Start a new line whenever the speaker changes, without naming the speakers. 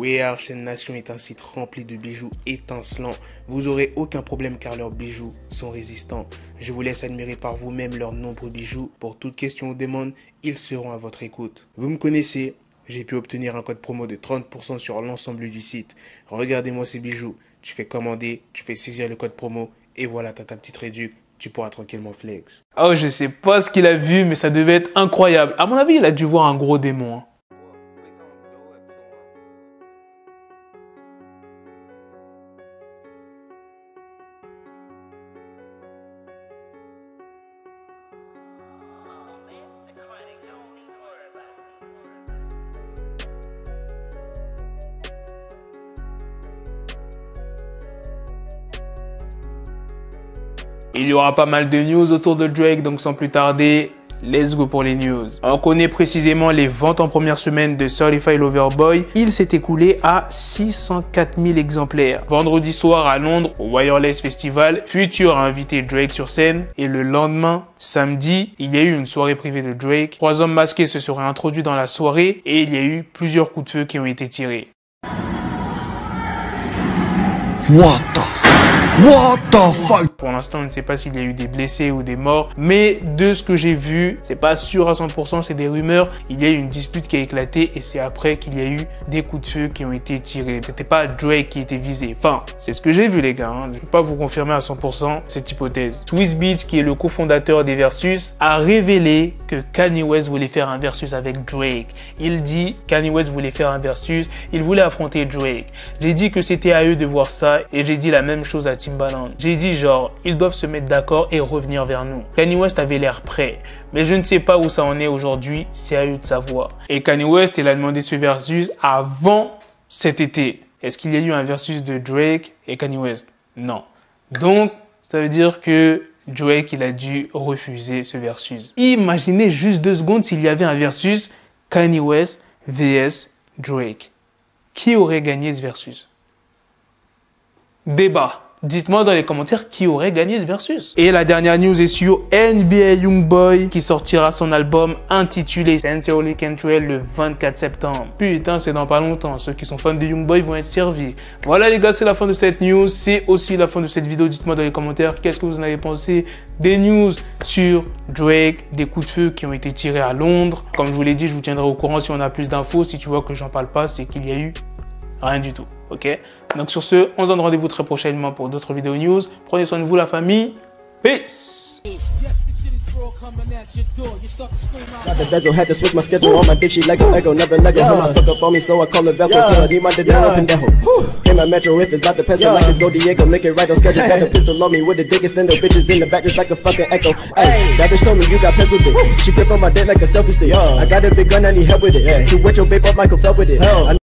Wear Chaîne Nation est un site rempli de bijoux étincelants. Vous n'aurez aucun problème car leurs bijoux sont résistants. Je vous laisse admirer par vous-même leurs nombreux bijoux. Pour toute question ou demande, ils seront à votre écoute. Vous me connaissez, j'ai pu obtenir un code promo de 30% sur l'ensemble du site. Regardez-moi ces bijoux. Tu fais commander, tu fais saisir le code promo et voilà, t'as ta petite réduc. Tu pourras tranquillement flex.
Oh, je sais pas ce qu'il a vu, mais ça devait être incroyable. À mon avis, il a dû voir un gros démon. Hein. Il y aura pas mal de news autour de Drake, donc sans plus tarder, let's go pour les news. On connaît précisément les ventes en première semaine de Certified Lover Boy. Il s'est écoulé à 604 000 exemplaires. Vendredi soir à Londres, au Wireless Festival, Future a invité Drake sur scène. Et le lendemain, samedi, il y a eu une soirée privée de Drake. 3 hommes masqués se seraient introduits dans la soirée et il y a eu plusieurs coups de feu qui ont été tirés. What the fuck? Pour l'instant, on ne sait pas s'il y a eu des blessés ou des morts, mais de ce que j'ai vu, c'est pas sûr à 100%, c'est des rumeurs. Il y a eu une dispute qui a éclaté et c'est après qu'il y a eu des coups de feu qui ont été tirés. C'était pas Drake qui était visé. Enfin, c'est ce que j'ai vu les gars. Hein. Je peux pas vous confirmer à 100% cette hypothèse. Swizz Beatz, qui est le cofondateur des Versus, a révélé que Kanye West voulait faire un Versus avec Drake. Il dit Kanye West voulait faire un Versus, il voulait affronter Drake. J'ai dit que c'était à eux de voir ça et j'ai dit la même chose à Timbaland. J'ai dit genre, ils doivent se mettre d'accord et revenir vers nous. Kanye West avait l'air prêt, mais je ne sais pas où ça en est aujourd'hui, c'est à eux de savoir. Et Kanye West, il a demandé ce versus avant cet été. Est-ce qu'il y a eu un versus de Drake et Kanye West? Non. Donc, ça veut dire que Drake, il a dû refuser ce versus. Imaginez juste 2 secondes s'il y avait un versus Kanye West vs Drake. Qui aurait gagné ce versus? Débat. Dites-moi dans les commentaires qui aurait gagné ce versus. Et la dernière news est sur NBA Youngboy qui sortira son album intitulé Sincerely Kentrell le 24 septembre. Putain, c'est dans pas longtemps. Ceux qui sont fans de Youngboy vont être servis. Voilà les gars, c'est la fin de cette news. C'est aussi la fin de cette vidéo. Dites-moi dans les commentaires qu'est-ce que vous en avez pensé des news sur Drake, des coups de feu qui ont été tirés à Londres. Comme je vous l'ai dit, je vous tiendrai au courant si on a plus d'infos. Si tu vois que j'en parle pas, c'est qu'il y a eu rien du tout. Ok, donc sur ce, on se donne rendez-vous très prochainement pour d'autres vidéos news. Prenez soin de vous la famille. Peace.
Got the bezel, had to switch my schedule on my dick, she like a Lego, never Lego. Him, I stuck up on me, so I call it Velcro. Till I need my dinero pendejo. Him, my metro riff is about to pencil like it's Go Diego. Make it right on schedule. Got a pistol on me with the dickest endo bitches in the back just like a fucking echo. Hey, that bitch told me you got pencil dick. She grip on my dick like a selfie stick. I got a big gun, I need help with it. To wet your babe up, Michael fell with it.